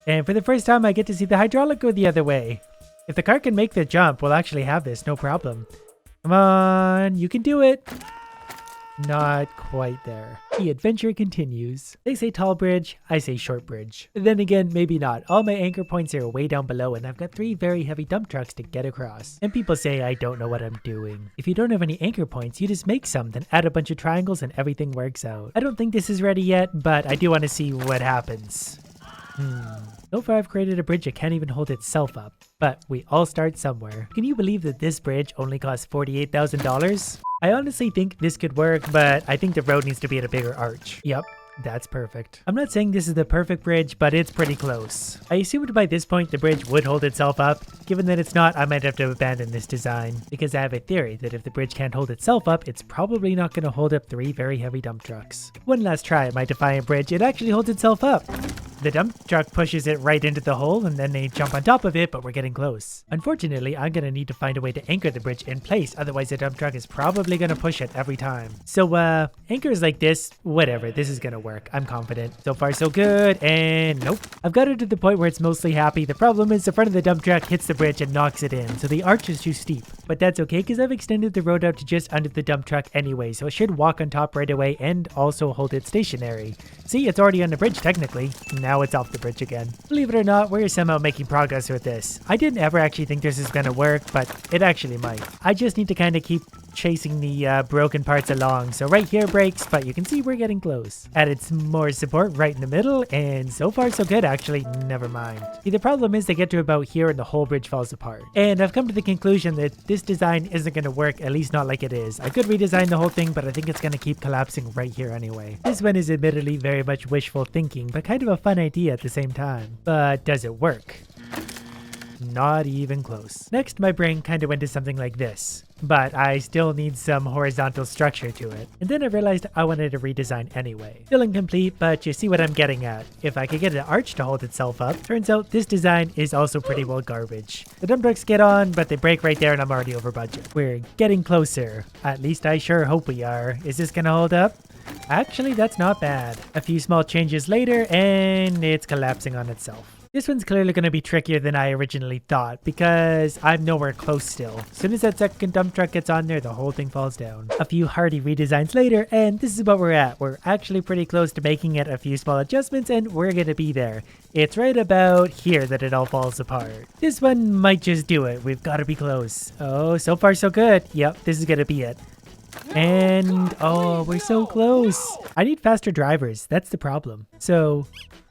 And for the first time, I get to see the hydraulic go the other way. If the car can make the jump, we'll actually have this, no problem. Come on, you can do it. Not quite there. The adventure continues. They say tall bridge, I say short bridge. Then again, maybe not. All my anchor points are way down below and I've got 3 very heavy dump trucks to get across. And people say I don't know what I'm doing. If you don't have any anchor points, you just make some, then add a bunch of triangles and everything works out. I don't think this is ready yet, but I do want to see what happens. So far I've created a bridge that can't even hold itself up. But we all start somewhere. Can you believe that this bridge only costs $48,000? I honestly think this could work, but I think the road needs to be at a bigger arch. Yep, that's perfect. I'm not saying this is the perfect bridge, but it's pretty close. I assumed by this point the bridge would hold itself up. Given that it's not, I might have to abandon this design, because I have a theory that if the bridge can't hold itself up, it's probably not going to hold up 3 very heavy dump trucks. One last try at my Defiant bridge, it actually holds itself up. The dump truck pushes it right into the hole and then they jump on top of it, but we're getting close. Unfortunately, I'm going to need to find a way to anchor the bridge in place, otherwise the dump truck is probably going to push it every time. So anchors like this, whatever, this is going to work. I'm confident. So far so good, and nope. I've got it to the point where it's mostly happy. The problem is the front of the dump truck hits the bridge and knocks it in, so the arch is too steep. But that's okay because I've extended the road out to just under the dump truck anyway, so it should walk on top right away and also hold it stationary. See, it's already on the bridge technically. Now it's off the bridge again. Believe it or not, we're somehow making progress with this. I didn't ever actually think this is gonna work, but it actually might. I just need to kind of keep chasing the broken parts along. So right here breaks, but you can see we're getting close. Added some more support right in the middle, and so far so good actually. Never mind. See, the problem is they get to about here and the whole bridge falls apart. And I've come to the conclusion that this design isn't gonna work, at least not like it is. I could redesign the whole thing, but I think it's gonna keep collapsing right here anyway. This one is admittedly very much wishful thinking, but kind of a fun idea at the same time. But does it work? Not even close. Next, my brain kind of went to something like this, but I still need some horizontal structure to it. And then I realized I wanted a redesign anyway. Still incomplete, but you see what I'm getting at. If I could get an arch to hold itself up, turns out this design is also pretty well garbage. The dump trucks get on, but they break right there and I'm already over budget. We're getting closer. At least I sure hope we are. Is this gonna hold up? Actually, that's not bad. A few small changes later and it's collapsing on itself. This one's clearly going to be trickier than I originally thought because I'm nowhere close still. As soon as that second dump truck gets on there, the whole thing falls down. A few hardy redesigns later, and this is what we're at. We're actually pretty close to making it a few small adjustments, and we're going to be there. It's right about here that it all falls apart. This one might just do it. We've got to be close. Oh, so far so good. Yep, this is going to be it. And oh, we're so close. I need faster drivers. That's the problem. So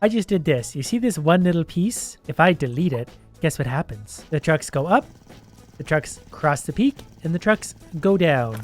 I just did this. You see this one little piece? If I delete it, guess what happens? The trucks go up, the trucks cross the peak, and the trucks go down.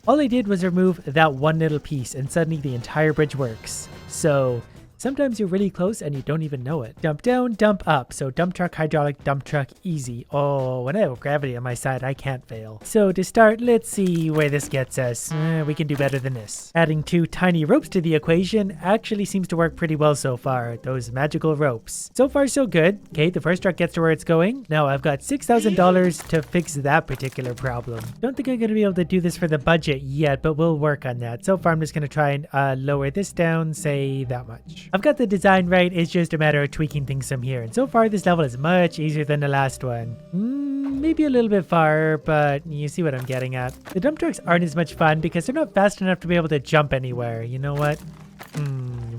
All I did was remove that one little piece and suddenly the entire bridge works. So sometimes you're really close and you don't even know it. Dump down, dump up. So dump truck, hydraulic, dump truck, easy. Oh, when I have gravity on my side, I can't fail. So to start, let's see where this gets us. We can do better than this. Adding 2 tiny ropes to the equation actually seems to work pretty well so far. Those magical ropes. So far, so good. Okay, the first truck gets to where it's going. Now I've got $6,000 to fix that particular problem. Don't think I'm going to be able to do this for the budget yet, but we'll work on that. So far, I'm just going to try and lower this down, say that much. I've got the design right, it's just a matter of tweaking things from here. And so far, this level is much easier than the last one. Maybe a little bit far, but you see what I'm getting at. The dump trucks aren't as much fun because they're not fast enough to be able to jump anywhere. You know what?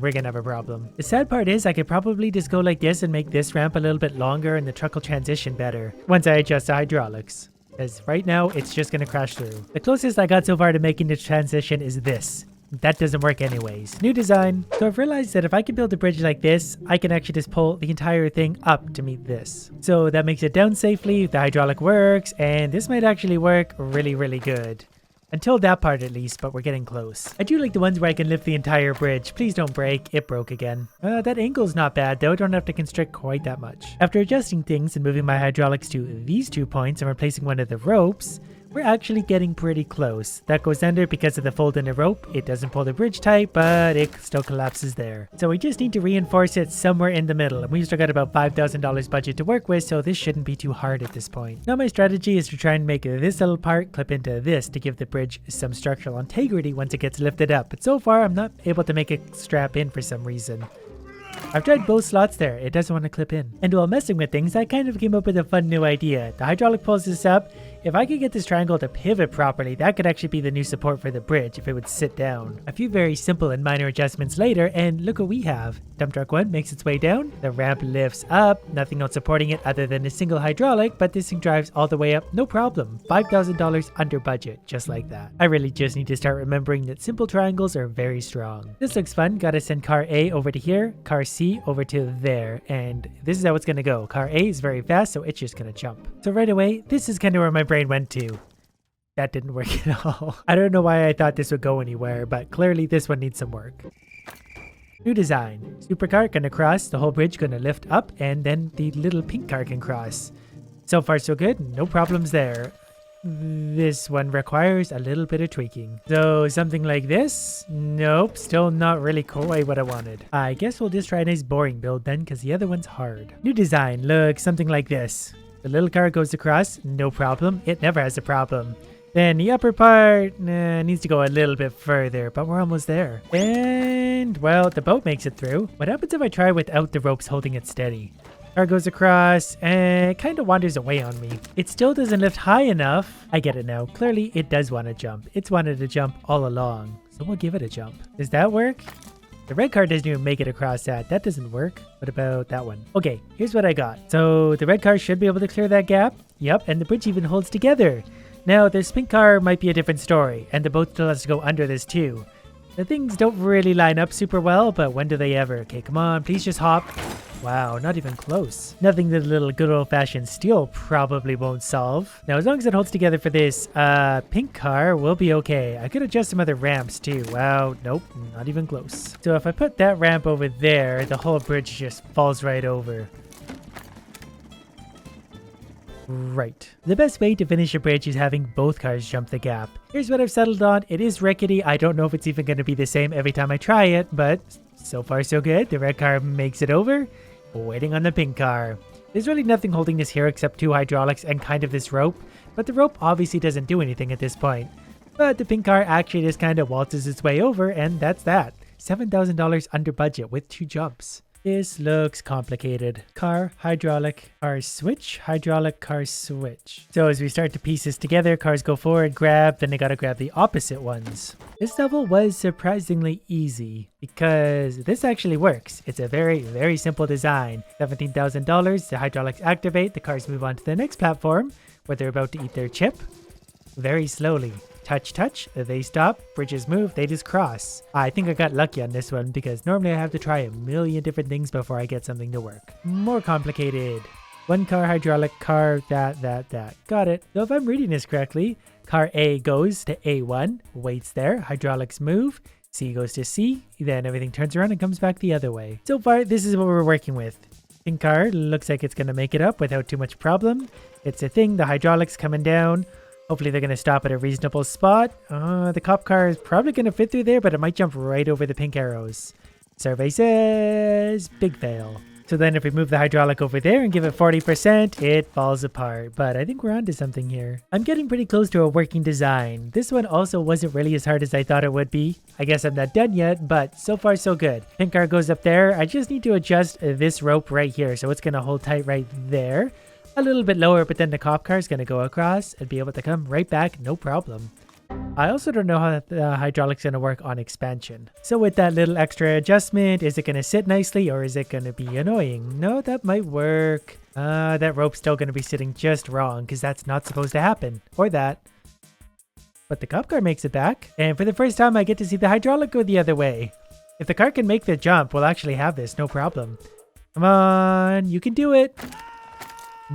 We're gonna have a problem. The sad part is I could probably just go like this and make this ramp a little bit longer and the truck will transition better once I adjust the hydraulics. Because right now, it's just gonna crash through. The closest I got so far to making the transition is this. That doesn't work anyways. New design. So I've realized that if I can build a bridge like this, I can actually just pull the entire thing up to meet this. So that makes it down safely, the hydraulic works, and this might actually work really, really good. Until that part at least, but we're getting close. I do like the ones where I can lift the entire bridge. Please don't break. It broke again. That angle's not bad though. I don't have to constrict quite that much. After adjusting things and moving my hydraulics to these 2 points and replacing one of the ropes, we're actually getting pretty close. That goes under because of the fold in the rope. It doesn't pull the bridge tight, but it still collapses there. So we just need to reinforce it somewhere in the middle. And we've still got about $5,000 budget to work with, so this shouldn't be too hard at this point. Now my strategy is to try and make this little part clip into this to give the bridge some structural integrity once it gets lifted up. But so far, I'm not able to make it strap in for some reason. I've tried both slots there, it doesn't want to clip in. And while messing with things, I kind of came up with a fun new idea. The hydraulic pulls this up. If I could get this triangle to pivot properly, that could actually be the new support for the bridge if it would sit down. A few very simple and minor adjustments later, and look what we have. Dump truck 1 makes its way down, the ramp lifts up, nothing else supporting it other than a single hydraulic, but this thing drives all the way up, no problem. $5,000 under budget, just like that. I really just need to start remembering that simple triangles are very strong. This looks fun, gotta send car A over to here, car C over to there, and this is how it's gonna go. Car A is very fast, so it's just gonna jump. So right away, this is kind of where my brain went to. That didn't work at all. I don't know why I thought this would go anywhere, but clearly this one needs some work. New design. Supercar gonna cross, the whole bridge gonna lift up, and then the little pink car can cross. So far so good, no problems there. This one requires a little bit of tweaking. So something like this? Nope, still not really quite what I wanted. I guess we'll just try a nice boring build then, because the other one's hard. New design, look, something like this. The little car goes across, no problem. It never has a problem. Then the upper part needs to go a little bit further, but we're almost there. And, well, the boat makes it through. What happens if I try without the ropes holding it steady? Car goes across and it kind of wanders away on me. It still doesn't lift high enough. I get it now. Clearly, it does want to jump. It's wanted to jump all along, so we'll give it a jump. Does that work? The red car doesn't even make it across that. That doesn't work. What about that one? Okay, here's what I got. So the red car should be able to clear that gap. Yep, and the bridge even holds together. Now, this pink car might be a different story, and the boat still has to go under this too. The things don't really line up super well, but when do they ever? Okay, come on, please just hop. Wow, not even close. Nothing that a little good old-fashioned steel probably won't solve. Now, as long as it holds together for this pink car, we'll be okay. I could adjust some other ramps too. Wow, nope, not even close. So if I put that ramp over there, the whole bridge just falls right over. Right. The best way to finish a bridge is having both cars jump the gap. Here's what I've settled on. It is rickety. I don't know if it's even going to be the same every time I try it, but so far so good. The red car makes it over. Waiting on the pink car. There's really nothing holding this here except two hydraulics and kind of this rope, but the rope obviously doesn't do anything at this point. But the pink car actually just kind of waltzes its way over, and that's that. $7,000 under budget with 2 jumps. This looks complicated. Car, hydraulic, car switch, hydraulic, car switch. So as we start to piece this together, cars go forward, grab, then they gotta grab the opposite ones. This level was surprisingly easy because this actually works. It's a very, very simple design. $17,000, the hydraulics activate, the cars move on to the next platform where they're about to eat their chip. Very slowly. Touch, touch, they stop, bridges move, they just cross. I think I got lucky on this one because normally I have to try a million different things before I get something to work. More complicated. One car, hydraulic, car, that. Got it. So if I'm reading this correctly, car A goes to A1, waits there, hydraulics move, C goes to C, then everything turns around and comes back the other way. So far, this is what we're working with. Pink car looks like it's going to make it up without too much problem. It's a thing, the hydraulics coming down. Hopefully they're going to stop at a reasonable spot. The cop car is probably going to fit through there, but it might jump right over the pink arrows. Survey says big fail. So then if we move the hydraulic over there and give it 40%, it falls apart. But I think we're onto something here. I'm getting pretty close to a working design. This one also wasn't really as hard as I thought it would be. I guess I'm not done yet, but so far so good. Pink car goes up there. I just need to adjust this rope right here. So it's going to hold tight right there. A little bit lower, but then the cop car is going to go across and be able to come right back, no problem. I also don't know how the hydraulic's going to work on expansion. So with that little extra adjustment, is it going to sit nicely or is it going to be annoying? No, that might work. That rope's still going to be sitting just wrong because that's not supposed to happen. Or that. But the cop car makes it back. And for the first time, I get to see the hydraulic go the other way. If the car can make the jump, we'll actually have this, no problem. Come on, you can do it.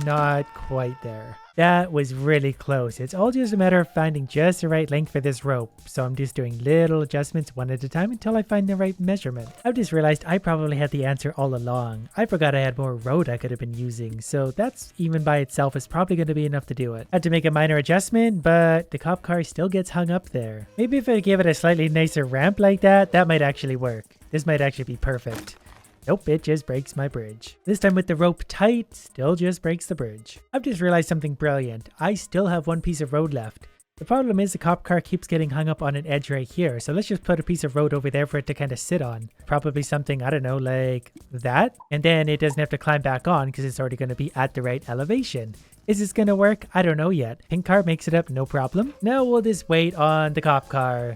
Not quite there. That was really close. It's all just a matter of finding just the right length for this rope. So I'm just doing little adjustments one at a time until I find the right measurement. I've just realized I probably had the answer all along. I forgot I had more road I could have been using. So that's even by itself is probably going to be enough to do it. I had to make a minor adjustment, but the cop car still gets hung up there. Maybe if I give it a slightly nicer ramp like that, that might actually work. This might actually be perfect. Nope, it just breaks my bridge. This time with the rope tight, still just breaks the bridge. I've just realized something brilliant. I still have one piece of road left. The problem is the cop car keeps getting hung up on an edge right here. So let's just put a piece of road over there for it to kind of sit on. Probably something, I don't know, like that. And then it doesn't have to climb back on because it's already going to be at the right elevation. Is this going to work? I don't know yet. Pink car makes it up, no problem. Now we'll just wait on the cop car.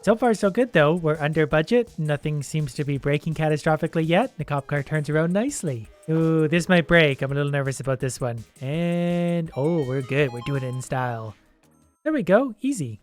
So far so good though. We're under budget. Nothing seems to be breaking catastrophically yet. The cop car turns around nicely. Ooh, this might break. I'm a little nervous about this one. And oh, we're good. We're doing it in style. There we go. Easy.